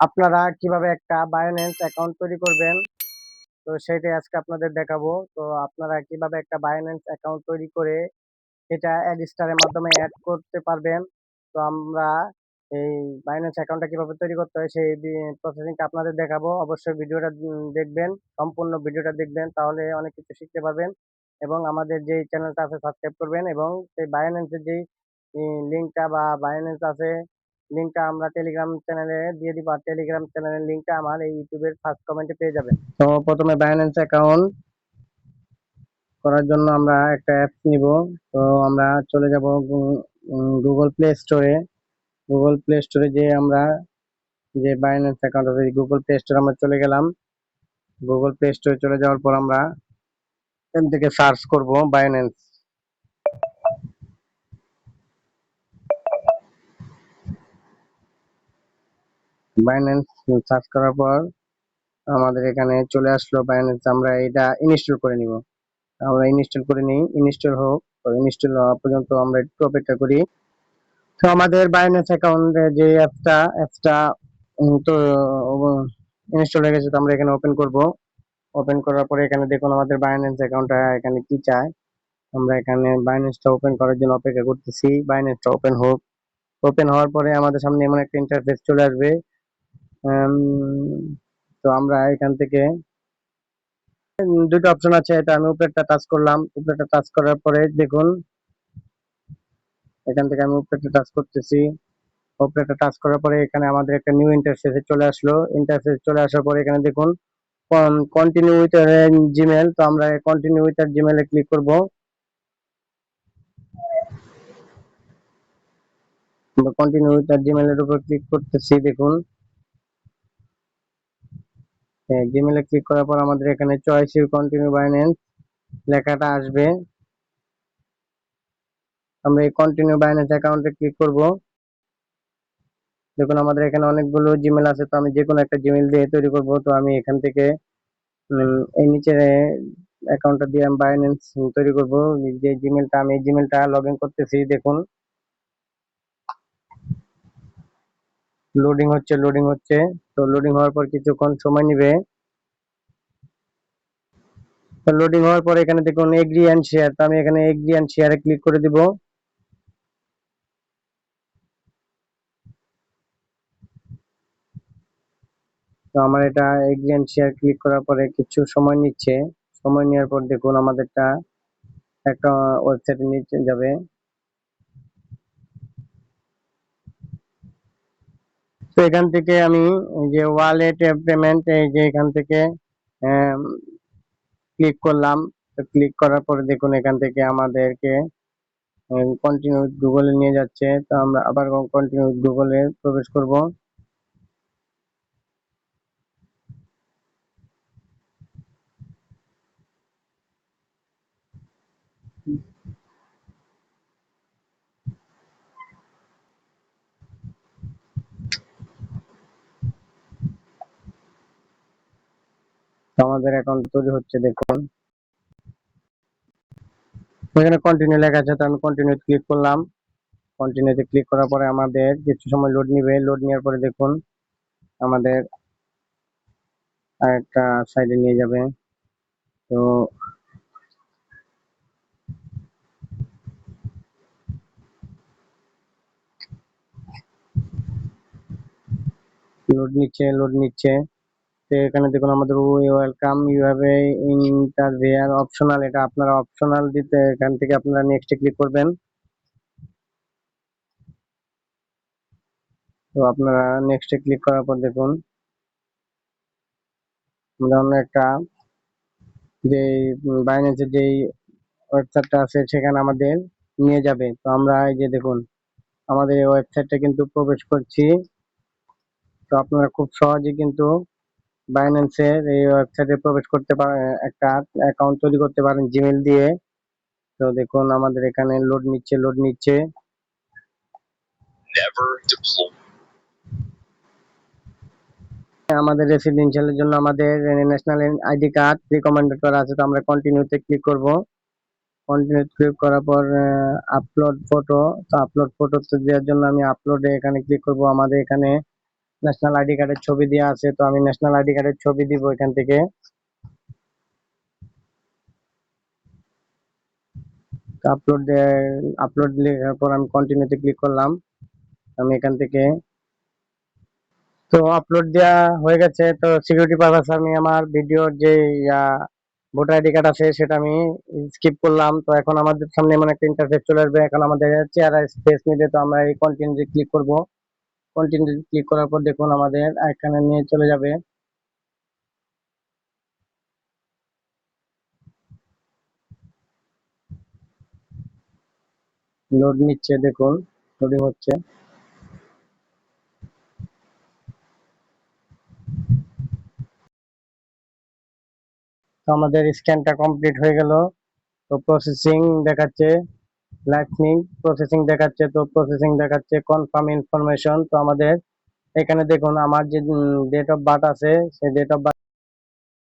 আপনারা কিভাবে একটা বাইন্যান্স অ্যাকাউন্ট তৈরি করবেন, তো সেটাই আজকে আপনাদের দেখাবো। তো আপনারা কিভাবে একটা বাইন্যান্স অ্যাকাউন্ট তৈরি করে এটা অ্যাড স্টারের মাধ্যমে অ্যাড করতে পারবেন। তো আমরা এই বাইন্যান্স অ্যাকাউন্টটা কিভাবে তৈরি করতে হয় সেই প্রসেসিংটা আপনাদের দেখাবো। অবশ্যই ভিডিওটা দেখবেন, সম্পূর্ণ ভিডিওটা দেখবেন, তাহলে অনেক কিছু শিখতে পারবেন। এবং আমাদের যে চ্যানেলটা আছে সাবস্ক্রাইব করবেন, এবং সেই বাইন্যান্সের যেই লিঙ্কটা বা বাইন্যান্স আছে লিঙ্কটা আমরা টেলিগ্রাম চ্যানেলে দিয়ে দিব, আর টেলিগ্রাম চ্যানেলের লিঙ্কটা আমার এই ইউটিউবের ফার্স্ট কমেন্টে পেয়ে যাবেন। তো প্রথমে বাইন্যান্স অ্যাকাউন্ট করার জন্য আমরা একটা অ্যাপস নিব। তো আমরা চলে যাব গুগল প্লে স্টোরে। গুগল প্লে স্টোরে যে আমরা যে বাইন্যান্স অ্যাকাউন্ট আছে গুগল প্লে স্টোরে আমরা চলে গেলাম। গুগল প্লে স্টোরে চলে যাওয়ার পর আমরা এখান থেকে সার্চ করব বাইন্যান্স। বাইন্যান্স সার্চ করার পর আমাদের এখানে চলে আসলো বাইন্যান্স। আমরা এটা ইনস্টল করে নিব। আমরা ইনস্টল করে নিই, ইনস্টল হোক। তো ইনস্টল হওয়া পর্যন্ত আমরা একটু অপেক্ষা করি। তো আমাদের বাইন্যান্স অ্যাকাউন্টে যে অ্যাপসটা তো ইনস্টল হয়ে গেছে। তো আমরা এখানে ওপেন করব। ওপেন করার পরে এখানে দেখুন আমাদের বাইন্যান্স অ্যাকাউন্টটা এখানে কি চায়। আমরা এখানে বাইন্যান্সটা ওপেন করার জন্য অপেক্ষা করতেছি। বাইন্যান্সটা ওপেন হোক। ওপেন হওয়ার পরে আমাদের সামনে এমন একটা ইন্টারফেস চলে আসবে। উম, তো আমরা এখান থেকে দুটো অপশন আছে, এটা আমি উপরেরটা টাচ করলাম। উপরেরটা টাচ করার পরে দেখুন এখান থেকে আমি উপরেরটা টাচ করতেছি। উপরেরটা টাচ করার পরে এখানে আমাদের একটা নিউ ইন্টারফেসে চলে আসলো। ইন্টারফেস চলে আসার পরে এখানে দেখুন কন্টিনিউ উইথ জিমেল। তো আমরা কন্টিনিউ উইথ জিমেলে ক্লিক করব। আমরা কন্টিনিউ উইথ জিমেলের উপর ক্লিক করতেছি। দেখুন জিমেলে ক্লিক করার পর আমাদের এখানে চয়েস ইউ কন্টিনিউ বাইন্যান্স লেখাটা আসবে। আমরা এই কন্টিনিউ বাইন্যান্স অ্যাকাউন্টে ক্লিক করব। দেখুন আমাদের এখানে অনেকগুলো জিমেল আছে, তো আমি যে কোনো একটা জিমেল দিয়ে তৈরি করব। তো আমি এখান থেকে এই নিচে অ্যাকাউন্টটা দিয়ে আমি বাইন্যান্স তৈরি করব। যে জিমেলটা আমি এই জিমেলটা লগ ইন করতেছি। দেখুন লোডিং হচ্ছে, লোডিং হচ্ছে। তো লোডিং হওয়ার পর কিছুক্ষণ সময় নেবে। তো লোডিং হওয়ার পর এখানে দেখুন এগ্রি অ্যান্ড শেয়ার। তো আমি এখানে এগ্রি অ্যান্ড শেয়ারে ক্লিক করে দিব। তো আমার এটা এগ্রি অ্যান্ড শেয়ার ক্লিক করার পরে কিছু সময় নিচ্ছে। সময় নেওয়ার পর দেখুন আমাদেরটা একটা ওয়েবসাইটে নিচে যাবে। তো এখান থেকে আমি এই যে ওয়ালেট পেমেন্ট, এই যে এখান থেকে ক্লিক করলাম। তো ক্লিক করার পরে দেখুন এখান থেকে আমাদেরকে কন্টিনিউ গুগলে নিয়ে যাচ্ছে। তো আমরা আবার কন্টিনিউ গুগলে প্রবেশ করব। তো আমাদের অ্যাকাউন্ট তৈরি হচ্ছে দেখুন। এখানে কন্টিনিউ লেখা আছে, তো আমি কন্টিনিউ ক্লিক করলাম। কন্টিনিউতে ক্লিক করার পরে আমাদের কিছু সময় লোড নিবে। লোড নেওয়ার পরে দেখুন আমাদের আরেকটা সাইডে নিয়ে যাবে। তো লোড নিচ্ছে, লোড নিচ্ছে। তো এখানে দেখুন আমাদের welcome you have a interviewer optional, এটা আপনারা অপশনাল দিতে এখান থেকে আপনারা নেক্সটে ক্লিক করবেন। তো আপনারা নেক্সটে ক্লিক করার পর দেখুন আমরা একটা যে বাইন্যান্সের যেই ওয়েবসাইটটা আছে সেখানে আমাদের নিয়ে যাবে। তো আমরা এই যে দেখুন আমাদের এই ওয়েবসাইটটা কিন্তু প্রবেশ করছি। তো আপনারা খুব সহজে কিন্তু বাইন্যান্সের এই ওয়েবসাইটে প্রবেশ করতে পারেন, একটা অ্যাকাউন্ট তৈরি করতে পারেন জিমেল দিয়ে। তো দেখুন আমাদের এখানে লোড নিচ্ছে, লোড নিচ্ছে। আমাদের রেসিডেন্সিয়ালের জন্য আমাদের ন্যাশনাল আইডি কার্ড রিকমেন্ডেড করা আছে। তো আমরা কন্টিনিউতে ক্লিক করব। কন্টিনিউ ক্লিক করার পর আপলোড ফটো। তো আপলোড ফটো দেওয়ার জন্য আমি আপলোডে এখানে ক্লিক করব। আমাদের এখানে ন্যাশনাল আইডি কার্ডের ছবি দেওয়া আছে, তো আমি ন্যাশনাল আইডি কার্ডের ছবি দিব এখান থেকে। আপলোড আপলোড লেখার পর আমি কন্টিনিউতে ক্লিক করলাম। আমি এখান থেকে তো আপলোড দেওয়া হয়ে গেছে। তো সিকিউরিটি পারপাস আমি আমার ভিডিওর যে ভোটার আইডি কার্ড আছে সেটা আমি স্কিপ করলাম। তো এখন আমাদের সামনে এমন একটা ইন্টারফেস চলে আসবে, এখন আমাদের চেহারা স্পেস নিবে। তো আমরা এই কন্টিনিউতে ক্লিক করব। কন্টিনিউতে ক্লিক করার পর দেখুন আমাদের এখানে নিয়ে চলে যাবে। লোড নিচ্ছে, দেখুন লোডিং হচ্ছে। তো আমাদের স্ক্যানটা কমপ্লিট হয়ে গেল। তো প্রসেসিং দেখাচ্ছে, লাইটনিং প্রসেসিং দেখাচ্ছে। তো প্রসেসিং দেখাচ্ছে কনফার্ম ইনফরমেশন। তো আমাদের এখানে দেখুন আমার যে ডেট অফ বার্থ আছে সেই ডেট অফ বার্থ